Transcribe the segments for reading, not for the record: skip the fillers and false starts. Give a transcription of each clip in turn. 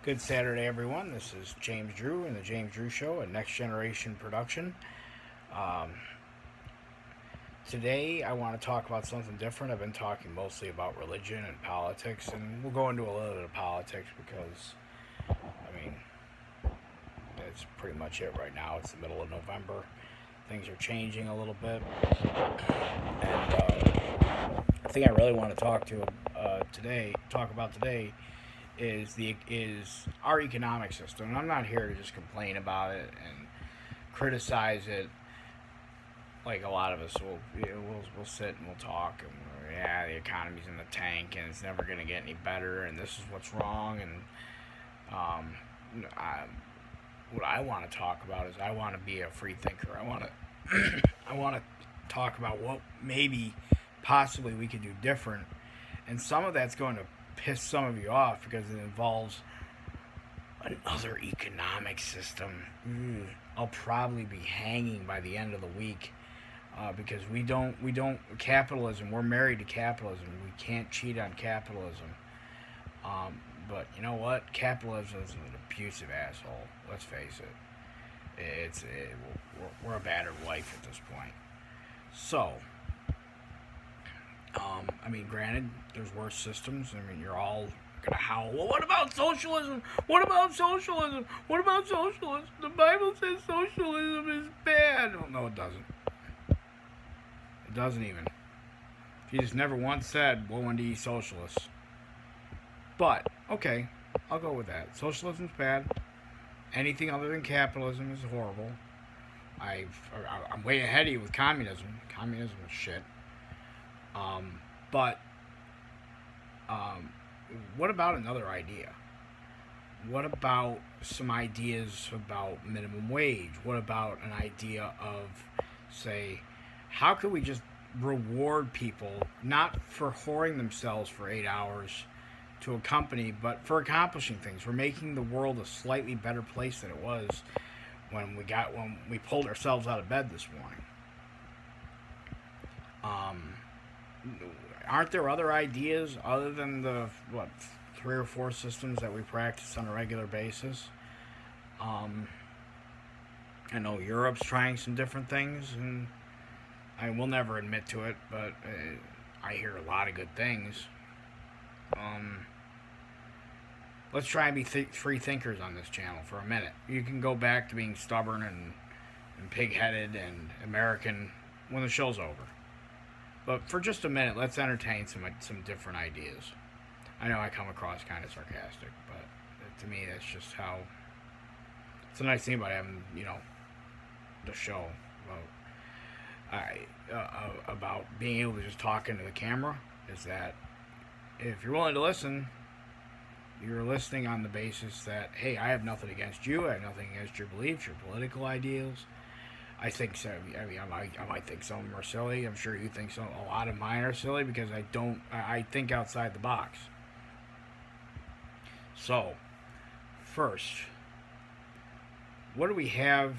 Good Saturday, everyone. This is James Drew and the James Drew Show, a next generation production. Um, Today, I want to talk about something different. I've been talking mostly about religion and politics, and we'll go into a little bit of politics because, I mean, that's pretty much it right now. It's the middle of November. Things are changing a little bit, and the thing I really want to talk about today, is our economic system. And I'm not here to just complain about it and criticize it like a lot of us will. We'll sit and we'll talk and yeah, the economy's in the tank and it's never going to get any better and this is what's wrong. And um, I, what I want to talk about is I want to be a free thinker. I want to I want to talk about what maybe possibly we could do different. And some of that's going to piss some of you off because it involves another economic system. I'll probably be hanging by the end of the week because we don't capitalism. We're married to capitalism. We can't cheat on capitalism. But you know what? Capitalism is an abusive asshole. Let's face it. We're a battered wife at this point. So, I mean, granted, there's worse systems. I mean, you're all gonna howl. Well, what about socialism? What about socialism? What about socialism? The Bible says socialism is bad. Well, no, it doesn't. It doesn't even. Jesus never once said, "Woe unto ye socialists." But okay, I'll go with that. Socialism's bad. Anything other than capitalism is horrible. I'm way ahead of you with communism. Communism is shit. Um, but um, what about another idea? What about some ideas about minimum wage? What about an idea of, say, how could we just reward people not for whoring themselves for 8 hours to a company, but for accomplishing things? We're making the world a slightly better place than it was when we pulled ourselves out of bed this morning. Um, aren't there other ideas other than the what 3 or 4 systems that we practice on a regular basis? Um, I know Europe's trying some different things, and I will never admit to it, but I hear a lot of good things. Um, let's try and be free thinkers on this channel for a minute. You can go back to being stubborn and pig-headed and American when the show's over. But for just a minute, let's entertain some different ideas. I know I come across kind of sarcastic, but to me, that's just how. It's a nice thing about having, the show about being able to just talk into the camera is that if you're willing to listen, you're listening on the basis that, hey, I have nothing against you. I have nothing against your beliefs, your political ideals. I think so. I mean, I might think some of them are silly. I'm sure you think some. A lot of mine are silly because I don't. I think outside the box. So, first, what do we have?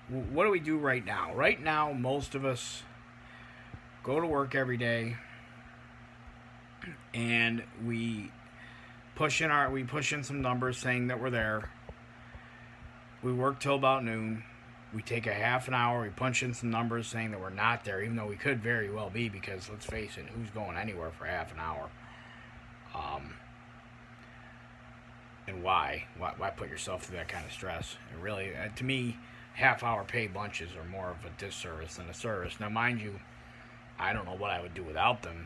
What do we do right now? Right now, most of us go to work every day, and we push in some numbers saying that we're there. We work till about noon. We take a half an hour, we punch in some numbers saying that we're not there, even though we could very well be, because let's face it, who's going anywhere for half an hour? And why? Why put yourself through that kind of stress? And really, to me, half-hour paid lunches are more of a disservice than a service. Now, mind you, I don't know what I would do without them,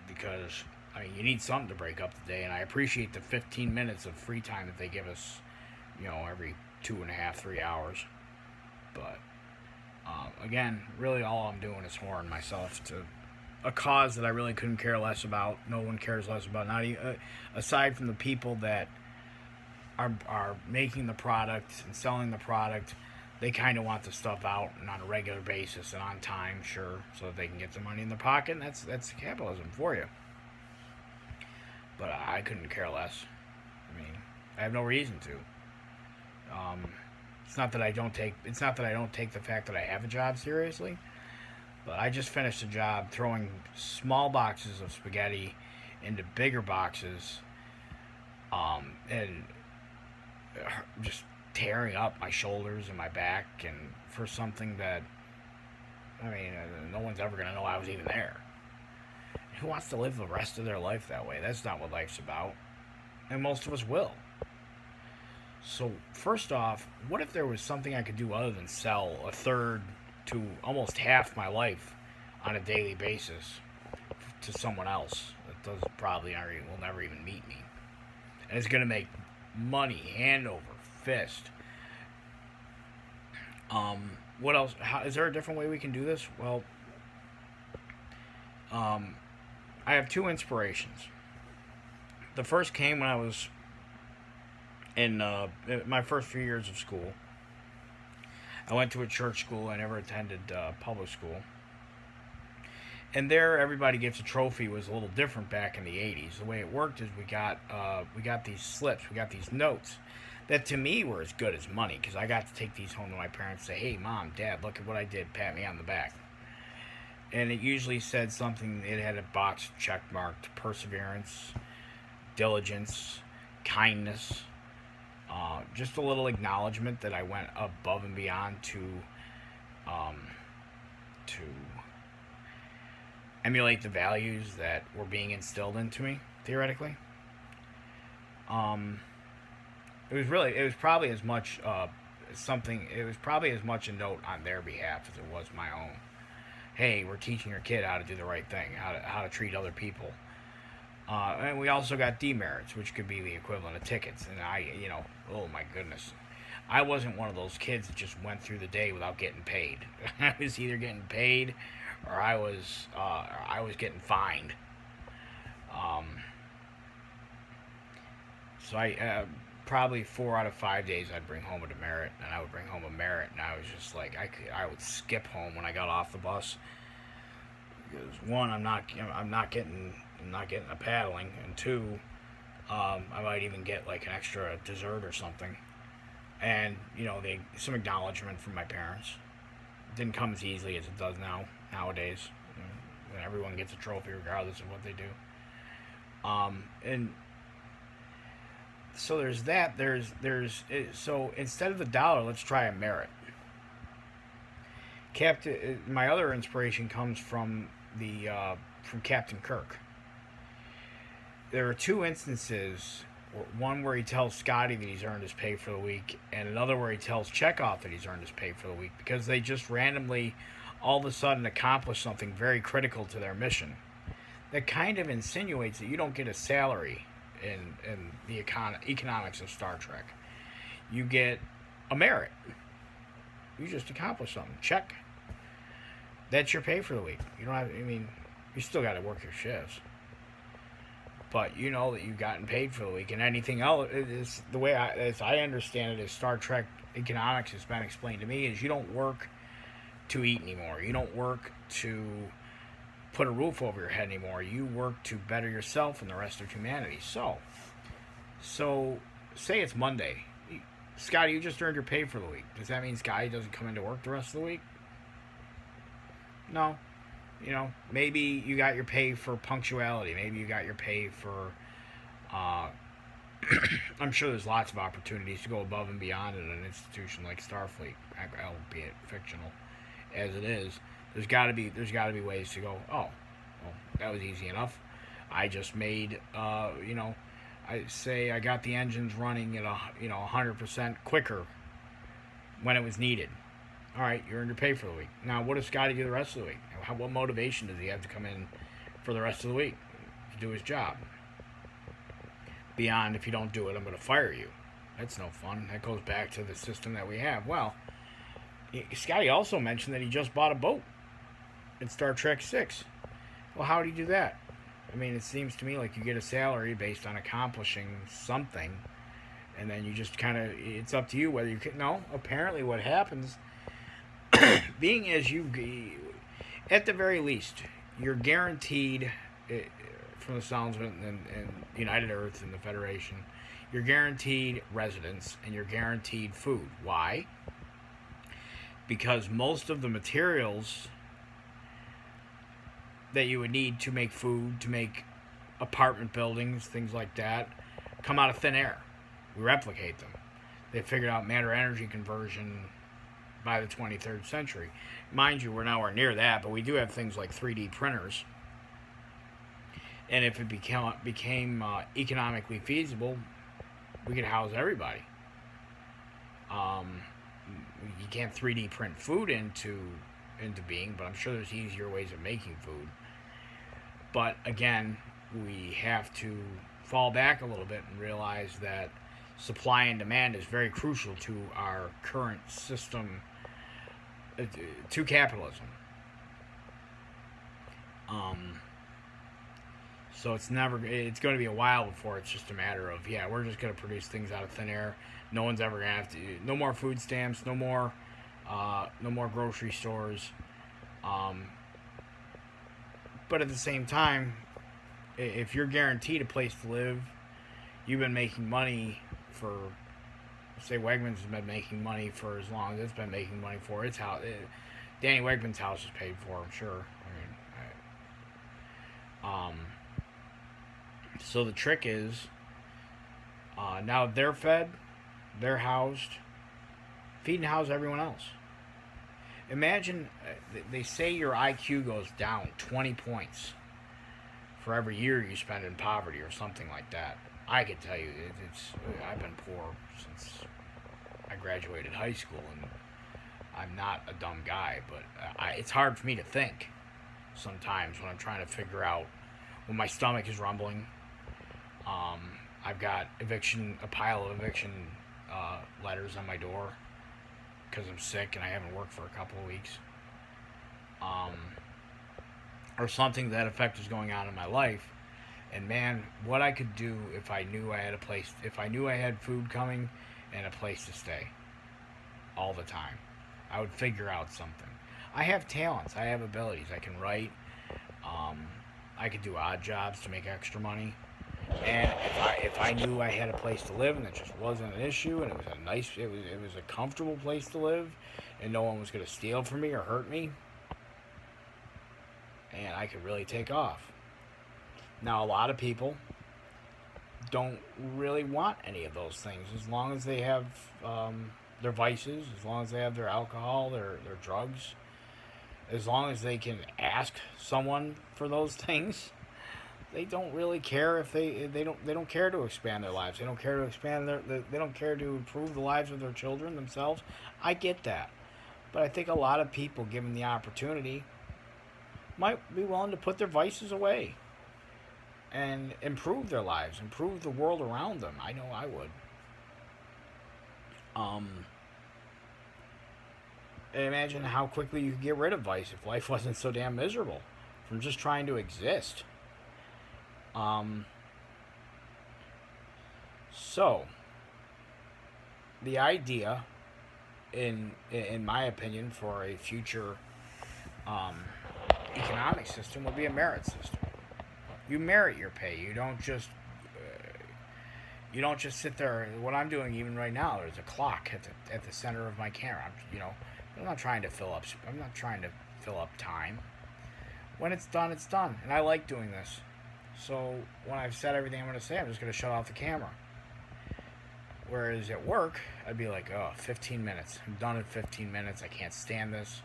because, I mean, you need something to break up the day, and I appreciate the 15 minutes of free time that they give us, every 2.5, 3 hours. But again, really all I'm doing is whoring myself to a cause that I really couldn't care less about. No one cares less about. Not even, aside from the people that are making the product and selling the product, they kind of want the stuff out and on a regular basis and on time, sure, so that they can get the money in their pocket. And that's capitalism for you. But I couldn't care less. I mean, I have no reason to. It's not that I don't take the fact that I have a job seriously, but I just finished a job throwing small boxes of spaghetti into bigger boxes, and just tearing up my shoulders and my back, and for something that, I mean, no one's ever going to know I was even there. Who wants to live the rest of their life that way? That's not what life's about. And most of us will. So, first off, what if there was something I could do other than sell a third to almost half my life on a daily basis to someone else that does probably will never even meet me? And it's going to make money hand over fist. What else? Is there a different way we can do this? Well, I have two inspirations. The first came when I was in my first few years of school. I went to a church school. I never attended public school. And there, everybody gets a trophy. Was a little different back in the '80s. The way it worked is we got these slips, we got these notes that to me were as good as money, because I got to take these home to my parents and say, "Hey, Mom, Dad, look at what I did. Pat me on the back." And it usually said something. It had a box check marked: perseverance, diligence, kindness. Just a little acknowledgement that I went above and beyond to emulate the values that were being instilled into me, theoretically. It was probably as much it was probably as much a note on their behalf as it was my own. Hey, we're teaching your kid how to do the right thing, how to treat other people. And we also got demerits, which could be the equivalent of tickets. And oh my goodness. I wasn't one of those kids that just went through the day without getting paid. I was either getting paid or I was getting fined. So I probably 4 out of 5 days I'd bring home a demerit, and I would bring home a merit, and I was just like I would skip home when I got off the bus. Because one, I'm not getting a paddling, and two, I might even get like an extra dessert or something, and some acknowledgement from my parents. It didn't come as easily as it does nowadays. When everyone gets a trophy regardless of what they do. And so there's that. So instead of the dollar, let's try a merit. My other inspiration comes from Captain Kirk. There are two instances, one where he tells Scotty that he's earned his pay for the week, and another where he tells Chekhov that he's earned his pay for the week, because they just randomly, all of a sudden, accomplish something very critical to their mission. That kind of insinuates that you don't get a salary in the economics of Star Trek. You get a merit. You just accomplished something. Check. That's your pay for the week. You don't have. I mean, you still got to work your shifts, but you know that you've gotten paid for the week. And anything else is the way as I understand it, as Star Trek economics has been explained to me, is you don't work to eat anymore. You don't work to put a roof over your head anymore. You work to better yourself and the rest of humanity. So say it's Monday. Scotty, you just earned your pay for the week. Does that mean Scotty doesn't come into work the rest of the week? No. Maybe you got your pay for punctuality. Maybe you got your pay for I'm sure there's lots of opportunities to go above and beyond in an institution like Starfleet, albeit fictional as it is. There's got to be ways to go, oh, well, that was easy enough. I just made I say I got the engines running at 100% quicker when it was needed. All right, you earned your pay for the week. Now, what does Scotty do the rest of the week? What motivation does he have to come in for the rest of the week to do his job? Beyond, if you don't do it, I'm going to fire you. That's no fun. That goes back to the system that we have. Well, Scotty also mentioned that he just bought a boat in Star Trek 6. Well, how did he do that? I mean, it seems to me like you get a salary based on accomplishing something, and then you just kind of, it's up to you whether you can. No, apparently what happens, being as at the very least, you're guaranteed, from the sounds of it, in United Earth and the Federation, you're guaranteed residence and you're guaranteed food. Why? Because most of the materials that you would need to make food, to make apartment buildings, things like that, come out of thin air. We replicate them. They figured out matter energy conversion by the 23rd century. Mind you, we're nowhere near that, but we do have things like 3D printers. And if it became economically feasible, we could house everybody. You can't 3D print food into being, but I'm sure there's easier ways of making food. But again, we have to fall back a little bit and realize that supply and demand is very crucial to our current system, to capitalism. So it's going to be a while before it's just a matter of, yeah, we're just going to produce things out of thin air. No one's ever going to have to, no more food stamps, no more grocery stores. But at the same time, if you're guaranteed a place to live, you've been making money for, say, Wegmans has been making money for as long as it's been making money for its house. Danny Wegman's house is paid for, I'm sure. So the trick is, now they're fed, they're housed, feed and house everyone else. Imagine, they say your IQ goes down 20 points for every year you spend in poverty or something like that. I can tell you, I've been poor since I graduated high school, and I'm not a dumb guy, but it's hard for me to think sometimes when I'm trying to figure out, when my stomach is rumbling. I've got a pile of eviction letters on my door because I'm sick and I haven't worked for a couple of weeks. Or something to that effect is going on in my life. And man, what I could do if I knew I had food coming and a place to stay all the time. I would figure out something. I have talents. I have abilities. I can write. I could do odd jobs to make extra money. And if I knew I had a place to live and it just wasn't an issue, and it was a comfortable place to live, and no one was going to steal from me or hurt me, and I could really take off. Now, a lot of people don't really want any of those things, as long as they have their vices, as long as they have their alcohol, their drugs, as long as they can ask someone for those things. They don't really care if they don't care to expand their lives. They don't care to they don't care to improve the lives of their children themselves. I get that, but I think a lot of people, given the opportunity, might be willing to put their vices away and improve their lives, improve the world around them. I know I would. Imagine how quickly you could get rid of vice if life wasn't so damn miserable from just trying to exist. So the idea, in my opinion, for a future economic system would be a merit system. You merit your pay. You don't just sit there. What I'm doing even right now, there's a clock at the center of my camera. I'm not trying to fill up. I'm not trying to fill up time. When it's done, it's done, and I like doing this. So when I've said everything I'm going to say, I'm just going to shut off the camera. Whereas at work, I'd be like, 15 minutes. I'm done in 15 minutes. I can't stand this.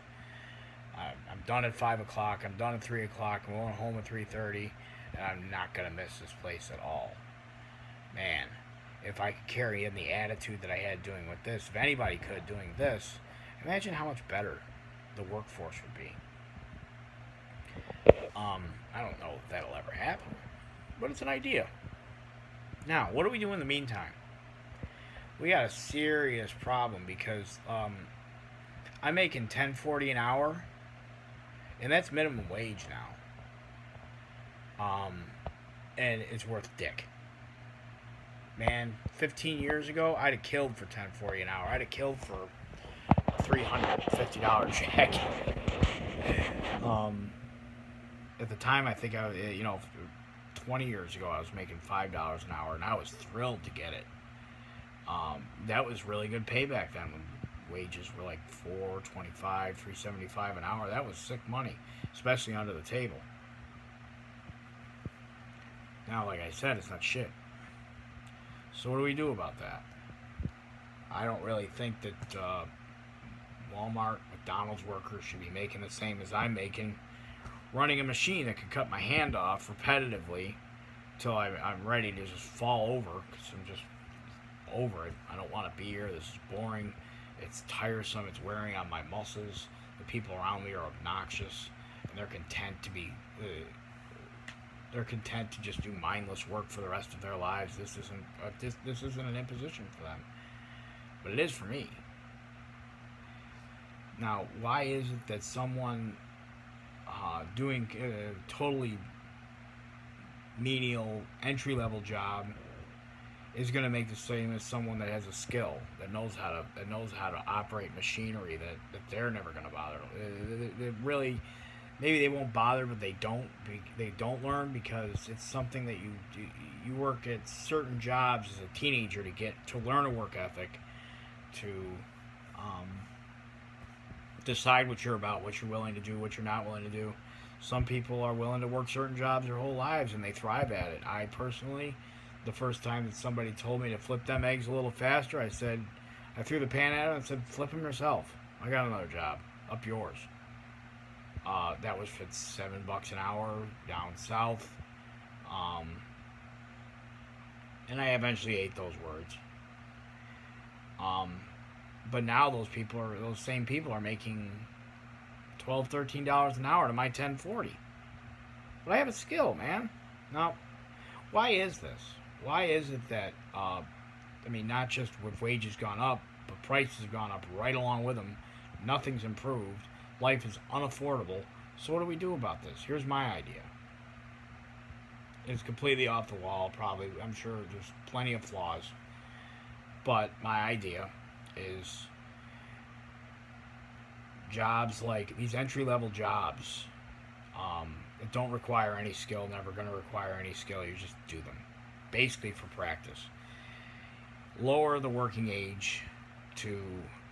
I'm done at 5 o'clock. I'm done at 3 o'clock. I'm going home at 3:30. And I'm not going to miss this place at all. Man, if I could carry in the attitude that I had doing with this, if anybody could doing this, imagine how much better the workforce would be. I don't know if that'll ever happen, but it's an idea. Now, what do we do in the meantime? We got a serious problem because I'm making $10.40 an hour, and that's minimum wage now. And it's worth dick. Man, 15 years ago, I'd have killed for $10.40 an hour. I'd have killed for a $350 check. At the time, I think 20 years ago, I was making $5 an hour, and I was thrilled to get it. That was really good payback then, when wages were like $4.25, $3.75 an hour. That was sick money, especially under the table. Now, like I said, it's not shit. So what do we do about that? I don't really think that Walmart, McDonald's workers should be making the same as I'm making, running a machine that could cut my hand off repetitively till I'm ready to just fall over because I'm just over it. I don't want to be here. This is boring. It's tiresome. It's wearing on my muscles. The people around me are obnoxious, and they're content to be. They're content to just do mindless work for the rest of their lives. This isn't an imposition for them, but it is for me. Now, why is it that someone doing a totally menial entry level job is going to make the same as someone that has a skill, that knows how to operate machinery that they're never going to bother? They really, maybe they won't bother, but they don't learn because it's something that you work at certain jobs as a teenager to learn a work ethic, to decide what you're about, what you're willing to do, what you're not willing to do. Some people are willing to work certain jobs their whole lives and they thrive at it. I personally, the first time that somebody told me to flip them eggs a little faster, I threw the pan at him and said, flip them yourself. I got another job. Up yours. That was for $7 an hour down south. And I eventually ate those words. But now those same people are making $12, $13 an hour to my $10.40. But I have a skill, man. Now, why is this? Why is it that, not just with wages gone up, but prices have gone up right along with them. Nothing's improved. Life is unaffordable. So what do we do about this? Here's my idea. It's completely off the wall, probably. I'm sure there's plenty of flaws. But my idea is jobs like these entry-level jobs that don't require any skill, never going to require any skill. You just do them, basically for practice. Lower the working age to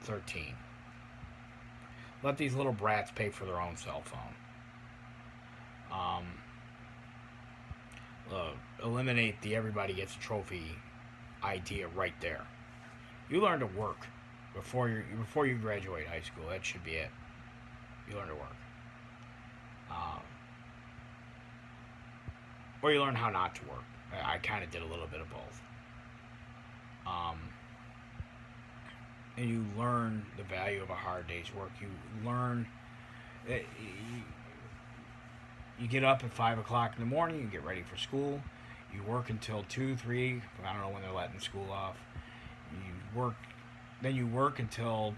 13. Let these little brats pay for their own cell phone. Eliminate the everybody gets a trophy idea right there. You learn to work before you graduate high school. That should be it. You learn to work, or you learn how not to work. I kind of did a little bit of both. And you learn the value of a hard day's work. You learn. You get up at 5 o'clock in the morning. You get ready for school. You work until 2, 3. I don't know when they're letting school off. Then you work until,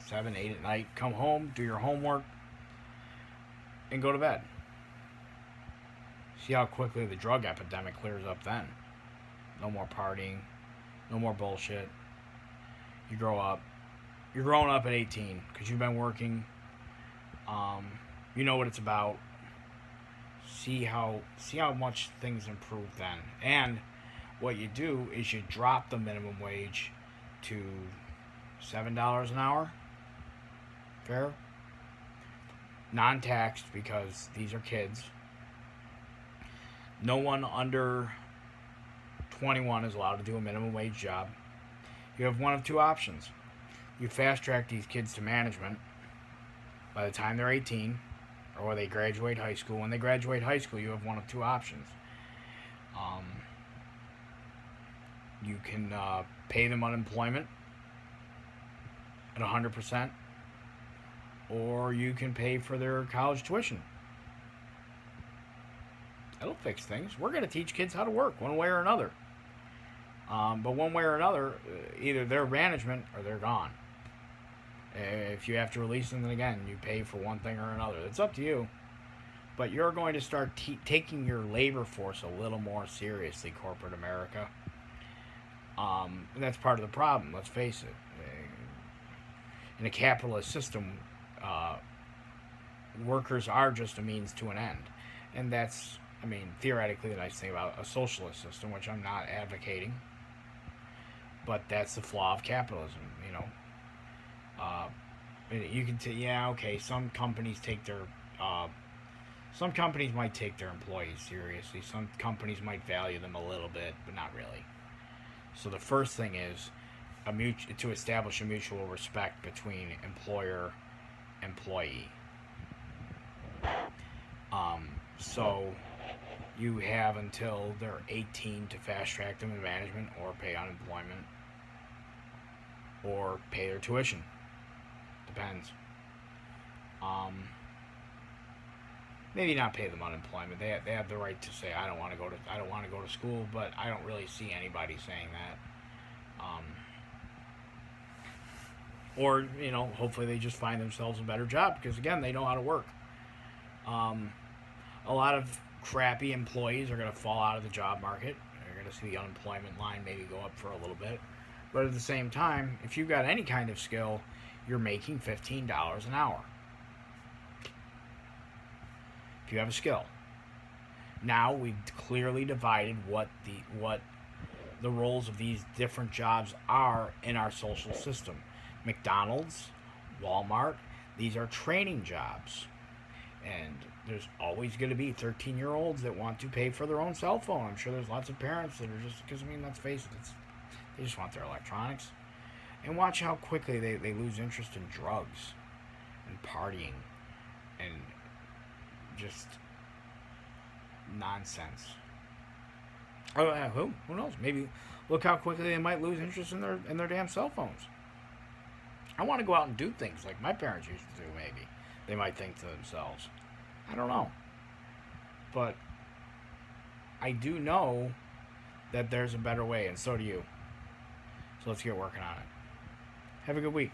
7, 8 at night. Come home, do your homework, and go to bed. See how quickly the drug epidemic clears up then. No more partying. No more bullshit. You grow up. You're growing up at 18 because you've been working. You know what it's about. See how much things improve then. And what you do is you drop the minimum wage to $7 an hour. Fair? Non-taxed because these are kids. No one under 21 is allowed to do a minimum wage job. You have one of two options. You fast track these kids to management by the time they're 18, or they graduate high school. When they graduate high school, you have one of two options. You can pay them unemployment at 100%, or you can pay for their college tuition. That'll fix things. We're going to teach kids how to work one way or another. But one way or another, either they're management or they're gone. If you have to release them, then again, you pay for one thing or another. It's up to you. But you're going to start taking your labor force a little more seriously, corporate America. And that's part of the problem, let's face it. In a capitalist system, workers are just a means to an end. And that's, theoretically the nice thing about a socialist system, which I'm not advocating. But that's the flaw of capitalism, you can some companies some companies might take their employees seriously. Some companies might value them a little bit, but not really. So the first thing is to establish a mutual respect between employer employee. So you have until they're 18 to fast track them in management or pay unemployment or pay their tuition. Depends. Maybe not pay them unemployment. They have the right to say I don't want to go to school, but I don't really see anybody saying that. Or hopefully they just find themselves a better job because again they know how to work. A lot of crappy employees are going to fall out of the job market. You're going to see the unemployment line maybe go up for a little bit. But at the same time, if you've got any kind of skill, you're making $15 an hour. If you have a skill. Now we've clearly divided what the roles of these different jobs are in our social system. McDonald's, Walmart, these are training jobs. And there's always going to be 13-year-olds that want to pay for their own cell phone. I'm sure there's lots of parents that are just, because, let's face it, they just want their electronics. And watch how quickly they lose interest in drugs and partying and just nonsense. Oh, who knows? Maybe look how quickly they might lose interest in their damn cell phones. I want to go out and do things like my parents used to do, maybe. They might think to themselves. I don't know. But I do know that there's a better way, and so do you. So let's get working on it. Have a good week.